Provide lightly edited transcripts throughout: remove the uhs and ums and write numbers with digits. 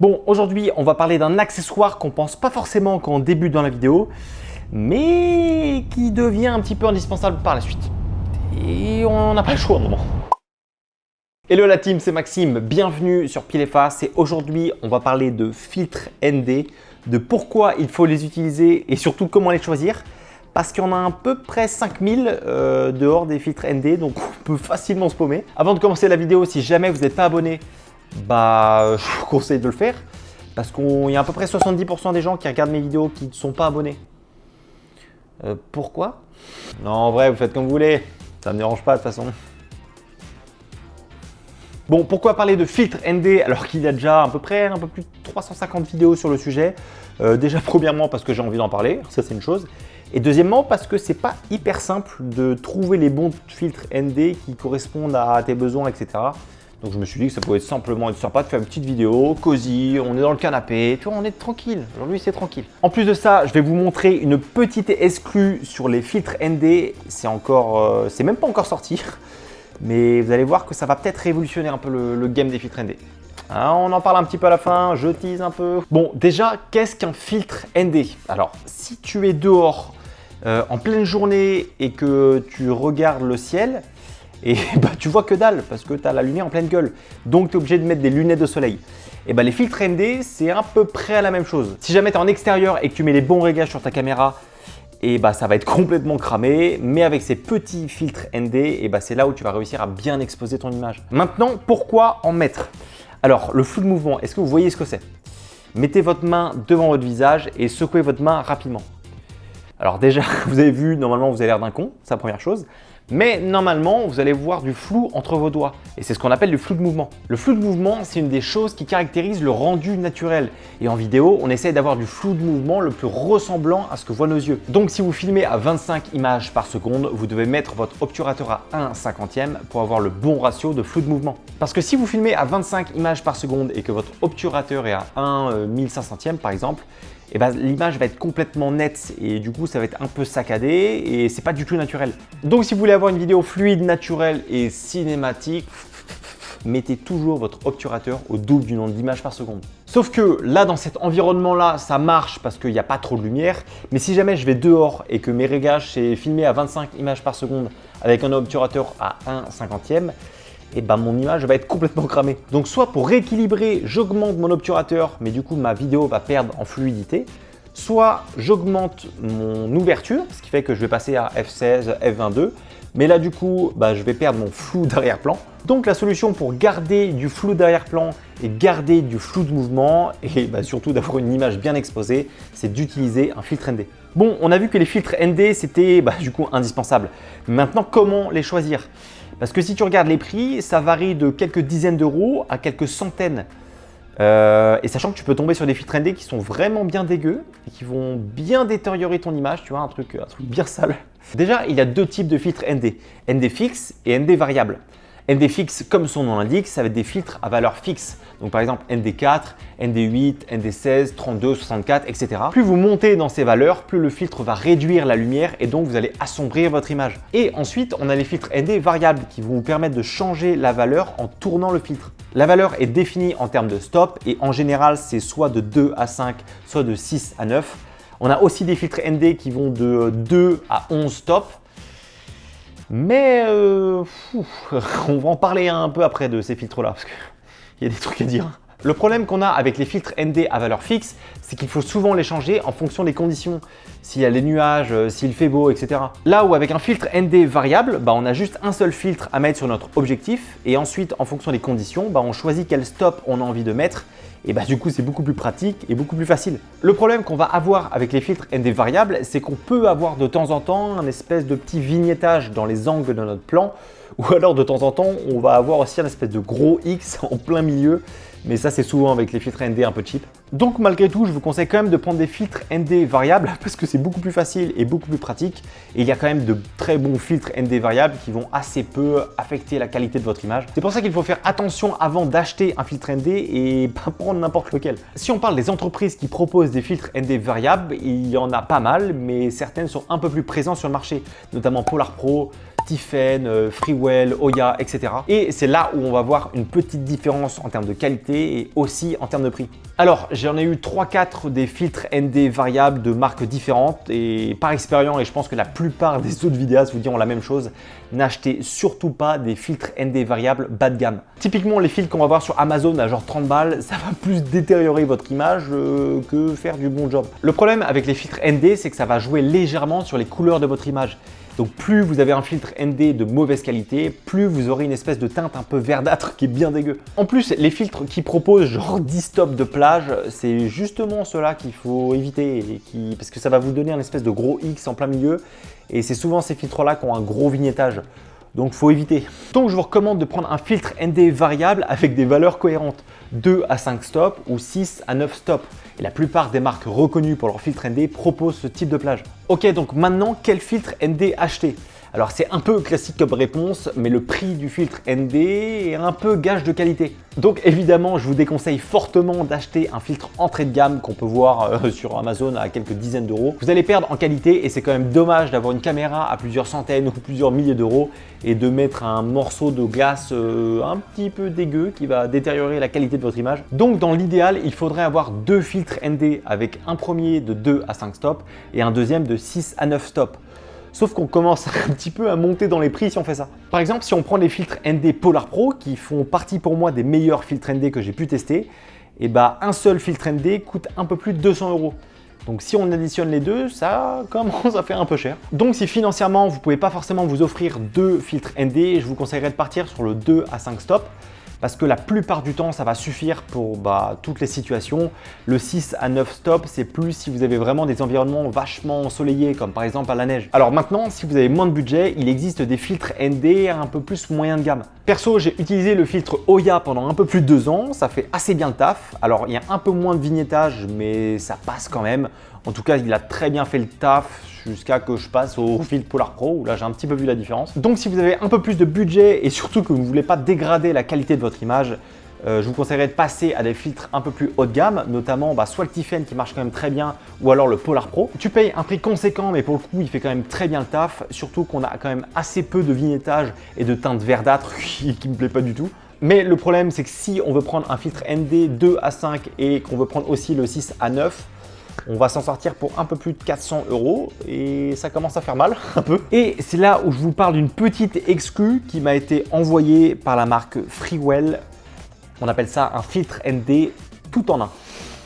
Bon, aujourd'hui, on va parler d'un accessoire qu'on pense pas forcément quand on débute dans la vidéo, mais qui devient un petit peu indispensable par la suite. Et on n'a pas le choix au moment. Hello la team, c'est Maxime, bienvenue sur Pile et Face et aujourd'hui, on va parler de filtres ND, de pourquoi il faut les utiliser et surtout comment les choisir. Parce qu'il y en a à peu près 5000 dehors des filtres ND, donc on peut facilement se paumer. Avant de commencer la vidéo, si jamais vous n'êtes pas abonné, je vous conseille de le faire parce qu'il y a à peu près 70% des gens qui regardent mes vidéos qui ne sont pas abonnés. Pourquoi? Non, en vrai, vous faites comme vous voulez, ça ne me dérange pas de toute façon. Bon, pourquoi parler de filtres ND alors qu'il y a déjà à peu près un peu plus de 350 vidéos sur le sujet? Déjà, premièrement, parce que j'ai envie d'en parler, ça c'est une chose. Et deuxièmement, parce que c'est pas hyper simple de trouver les bons filtres ND qui correspondent à tes besoins, etc. Donc je me suis dit que ça pouvait simplement être sympa de faire une petite vidéo, cosy, on est dans le canapé, tu vois, on est tranquille. Aujourd'hui, c'est tranquille. En plus de ça, je vais vous montrer une petite exclue sur les filtres ND. C'est même pas encore sorti, mais vous allez voir que ça va peut-être révolutionner un peu le game des filtres ND. Alors, on en parle un petit peu à la fin, je tease un peu. Bon, déjà, qu'est-ce qu'un filtre ND? Alors, si tu es dehors en pleine journée et que tu regardes le ciel, et tu vois que dalle parce que tu as la lumière en pleine gueule. Donc, tu es obligé de mettre des lunettes de soleil. Et les filtres ND, c'est à peu près la même chose. Si jamais tu es en extérieur et que tu mets les bons réglages sur ta caméra, ça va être complètement cramé. Mais avec ces petits filtres ND, c'est là où tu vas réussir à bien exposer ton image. Maintenant, pourquoi en mettre? Alors, le flou de mouvement, est-ce que vous voyez ce que c'est? Mettez votre main devant votre visage et secouez votre main rapidement. Alors déjà, vous avez vu, normalement, vous avez l'air d'un con, c'est la première chose. Mais normalement, vous allez voir du flou entre vos doigts. Et c'est ce qu'on appelle le flou de mouvement. Le flou de mouvement, c'est une des choses qui caractérise le rendu naturel. Et en vidéo, on essaye d'avoir du flou de mouvement le plus ressemblant à ce que voient nos yeux. Donc si vous filmez à 25 images par seconde, vous devez mettre votre obturateur à 1/50e pour avoir le bon ratio de flou de mouvement. Parce que si vous filmez à 25 images par seconde et que votre obturateur est à 1/1500e par exemple, l'image va être complètement nette et du coup ça va être un peu saccadé et c'est pas du tout naturel. Donc si vous voulez avoir une vidéo fluide, naturelle et cinématique, mettez toujours votre obturateur au double du nombre d'images par seconde. Sauf que là dans cet environnement là ça marche parce qu'il n'y a pas trop de lumière, mais si jamais je vais dehors et que mes réglages c'est filmé à 25 images par seconde avec un obturateur à 1/50e, mon image va être complètement cramée. Donc soit pour rééquilibrer, j'augmente mon obturateur, mais du coup ma vidéo va perdre en fluidité, soit j'augmente mon ouverture, ce qui fait que je vais passer à f16, f22, mais là du coup je vais perdre mon flou d'arrière-plan. Donc la solution pour garder du flou d'arrière-plan et garder du flou de mouvement et surtout d'avoir une image bien exposée, c'est d'utiliser un filtre ND. Bon, on a vu que les filtres ND c'était du coup indispensable. Maintenant, comment les choisir? Parce que si tu regardes les prix, ça varie de quelques dizaines d'euros à quelques centaines. Et sachant que tu peux tomber sur des filtres ND qui sont vraiment bien dégueux et qui vont bien détériorer ton image, tu vois, un truc bien sale. Déjà, il y a deux types de filtres ND, ND fixe et ND variable. ND fixe, comme son nom l'indique, ça va être des filtres à valeur fixe. Donc par exemple ND4, ND8, ND16, 32, 64, etc. Plus vous montez dans ces valeurs, plus le filtre va réduire la lumière et donc vous allez assombrir votre image. Et ensuite, on a les filtres ND variables qui vont vous permettre de changer la valeur en tournant le filtre. La valeur est définie en termes de stop et en général, c'est soit de 2 à 5, soit de 6 à 9. On a aussi des filtres ND qui vont de 2 à 11 stop. Mais on va en parler un peu après de ces filtres-là, parce qu'il y a des trucs à dire. Le problème qu'on a avec les filtres ND à valeur fixe, c'est qu'il faut souvent les changer en fonction des conditions. S'il y a les nuages, s'il fait beau, etc. Là où avec un filtre ND variable, on a juste un seul filtre à mettre sur notre objectif et ensuite en fonction des conditions, on choisit quel stop on a envie de mettre et du coup c'est beaucoup plus pratique et beaucoup plus facile. Le problème qu'on va avoir avec les filtres ND variables, c'est qu'on peut avoir de temps en temps un espèce de petit vignettage dans les angles de notre plan ou alors de temps en temps on va avoir aussi un espèce de gros X en plein milieu. Mais ça, c'est souvent avec les filtres ND un peu cheap. Donc malgré tout, je vous conseille quand même de prendre des filtres ND variables parce que c'est beaucoup plus facile et beaucoup plus pratique. Et il y a quand même de très bons filtres ND variables qui vont assez peu affecter la qualité de votre image. C'est pour ça qu'il faut faire attention avant d'acheter un filtre ND et pas prendre n'importe lequel. Si on parle des entreprises qui proposent des filtres ND variables, il y en a pas mal, mais certaines sont un peu plus présentes sur le marché, notamment Polar Pro, Tiffen, Freewell, Oya, etc. Et c'est là où on va voir une petite différence en termes de qualité et aussi en termes de prix. Alors, j'en ai eu 3-4 des filtres ND variables de marques différentes et par expérience, et je pense que la plupart des autres vidéastes vous diront la même chose, n'achetez surtout pas des filtres ND variables bas de gamme. Typiquement, les filtres qu'on va voir sur Amazon à genre 30 balles, ça va plus détériorer votre image que faire du bon job. Le problème avec les filtres ND, c'est que ça va jouer légèrement sur les couleurs de votre image. Donc plus vous avez un filtre ND de mauvaise qualité, plus vous aurez une espèce de teinte un peu verdâtre qui est bien dégueu. En plus, les filtres qui proposent genre 10 stops de plage, c'est justement ceux-là qu'il faut éviter parce que ça va vous donner un espèce de gros X en plein milieu et c'est souvent ces filtres-là qui ont un gros vignettage. Donc faut éviter. Donc je vous recommande de prendre un filtre ND variable avec des valeurs cohérentes, 2 à 5 stops ou 6 à 9 stops. Et la plupart des marques reconnues pour leur filtre ND proposent ce type de plage. Ok, donc maintenant, quel filtre ND acheter? Alors c'est un peu classique comme réponse, mais le prix du filtre ND est un peu gage de qualité. Donc évidemment, je vous déconseille fortement d'acheter un filtre entrée de gamme qu'on peut voir sur Amazon à quelques dizaines d'euros. Vous allez perdre en qualité et c'est quand même dommage d'avoir une caméra à plusieurs centaines ou plusieurs milliers d'euros et de mettre un morceau de glace un petit peu dégueu qui va détériorer la qualité de votre image. Donc dans l'idéal, il faudrait avoir deux filtres ND avec un premier de 2 à 5 stops et un deuxième de 6 à 9 stops. Sauf qu'on commence un petit peu à monter dans les prix si on fait ça. Par exemple, si on prend les filtres ND Polar Pro, qui font partie pour moi des meilleurs filtres ND que j'ai pu tester, et bah un seul filtre ND coûte un peu plus de 200 euros. Donc si on additionne les deux, ça commence à faire un peu cher. Donc si financièrement, vous ne pouvez pas forcément vous offrir deux filtres ND, je vous conseillerais de partir sur le 2 à 5 stops. Parce que la plupart du temps, ça va suffire pour toutes les situations. Le 6 à 9 stops, c'est plus si vous avez vraiment des environnements vachement ensoleillés, comme par exemple à la neige. Alors maintenant, si vous avez moins de budget, il existe des filtres ND un peu plus moyen de gamme. Perso, j'ai utilisé le filtre Oya pendant un peu plus de 2 ans. Ça fait assez bien le taf. Alors, il y a un peu moins de vignettage, mais ça passe quand même. En tout cas, il a très bien fait le taf jusqu'à que je passe au filtre Polar Pro où là j'ai un petit peu vu la différence. Donc si vous avez un peu plus de budget et surtout que vous ne voulez pas dégrader la qualité de votre image, je vous conseillerais de passer à des filtres un peu plus haut de gamme, notamment soit le Tiffen qui marche quand même très bien ou alors le Polar Pro. Tu payes un prix conséquent mais pour le coup il fait quand même très bien le taf, surtout qu'on a quand même assez peu de vignettage et de teinte verdâtre qui ne me plaît pas du tout. Mais le problème c'est que si on veut prendre un filtre ND 2 à 5 et qu'on veut prendre aussi le 6 à 9, on va s'en sortir pour un peu plus de 400 euros et ça commence à faire mal un peu. Et c'est là où je vous parle d'une petite exclue qui m'a été envoyée par la marque Freewell. On appelle ça un filtre ND tout en un.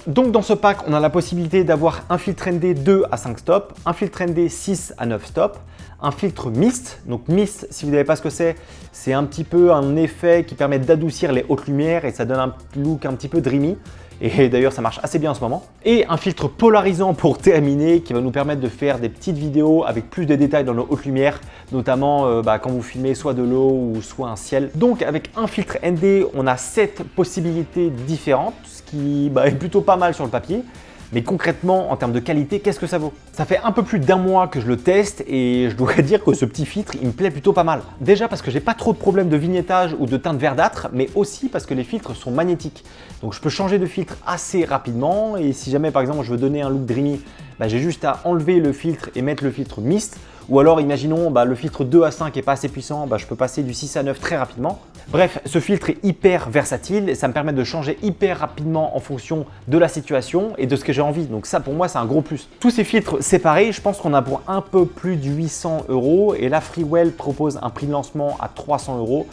Donc dans ce pack, on a la possibilité d'avoir un filtre ND 2 à 5 stops, un filtre ND 6 à 9 stops, un filtre mist. Donc mist, si vous n'avez pas ce que c'est un petit peu un effet qui permet d'adoucir les hautes lumières et ça donne un look un petit peu dreamy. Et d'ailleurs, ça marche assez bien en ce moment. Et un filtre polarisant pour terminer qui va nous permettre de faire des petites vidéos avec plus de détails dans nos hautes lumières, notamment quand vous filmez soit de l'eau ou soit un ciel. Donc avec un filtre ND, on a 7 possibilités différentes, ce qui est plutôt pas mal sur le papier. Mais concrètement, en termes de qualité, qu'est-ce que ça vaut? Ça fait un peu plus d'1 mois que je le teste et je dois dire que ce petit filtre, il me plaît plutôt pas mal. Déjà parce que j'ai pas trop de problèmes de vignettage ou de teinte verdâtre, mais aussi parce que les filtres sont magnétiques. Donc je peux changer de filtre assez rapidement et si jamais par exemple je veux donner un look dreamy, j'ai juste à enlever le filtre et mettre le filtre mist. Ou alors imaginons le filtre 2 à 5 n'est pas assez puissant, je peux passer du 6 à 9 très rapidement. Bref, ce filtre est hyper versatile et ça me permet de changer hyper rapidement en fonction de la situation et de ce que j'ai envie. Donc ça pour moi c'est un gros plus. Tous ces filtres séparés, je pense qu'on a pour un peu plus de 800 euros et la Freewell propose un prix de lancement à 300 euros.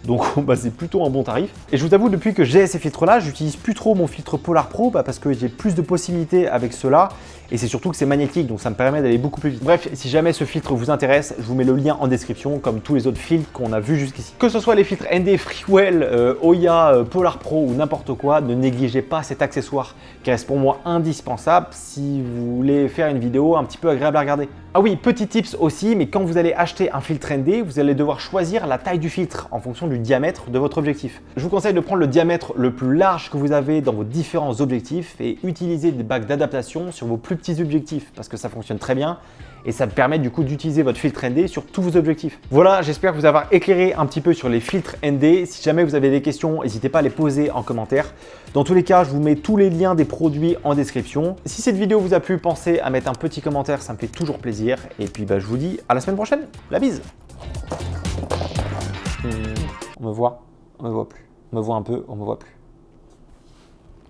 Donc c'est plutôt un bon tarif. Et je vous avoue, depuis que j'ai ces filtres-là, j'utilise plus trop mon filtre Polar Pro parce que j'ai plus de possibilités avec ceux-là. Et c'est surtout que c'est magnétique, donc ça me permet d'aller beaucoup plus vite. Bref, si jamais ce filtre vous intéresse, je vous mets le lien en description, comme tous les autres filtres qu'on a vus jusqu'ici. Que ce soit les filtres ND, Freewell, Oya, Polar Pro ou n'importe quoi, ne négligez pas cet accessoire qui reste pour moi indispensable si vous voulez faire une vidéo un petit peu agréable à regarder. Ah oui, petit tips aussi, mais quand vous allez acheter un filtre ND, vous allez devoir choisir la taille du filtre en fonction du diamètre de votre objectif. Je vous conseille de prendre le diamètre le plus large que vous avez dans vos différents objectifs et utiliser des bacs d'adaptation sur vos plus petits objectifs parce que ça fonctionne très bien et ça me permet du coup d'utiliser votre filtre ND sur tous vos objectifs. Voilà, j'espère vous avoir éclairé un petit peu sur les filtres ND. Si jamais vous avez des questions, n'hésitez pas à les poser en commentaire. Dans tous les cas, je vous mets tous les liens des produits en description. Si cette vidéo vous a plu, pensez à mettre un petit commentaire, ça me fait toujours plaisir. Et puis je vous dis à la semaine prochaine. La bise! On me voit plus. On me voit un peu, on me voit plus.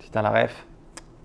Si t'as la ref.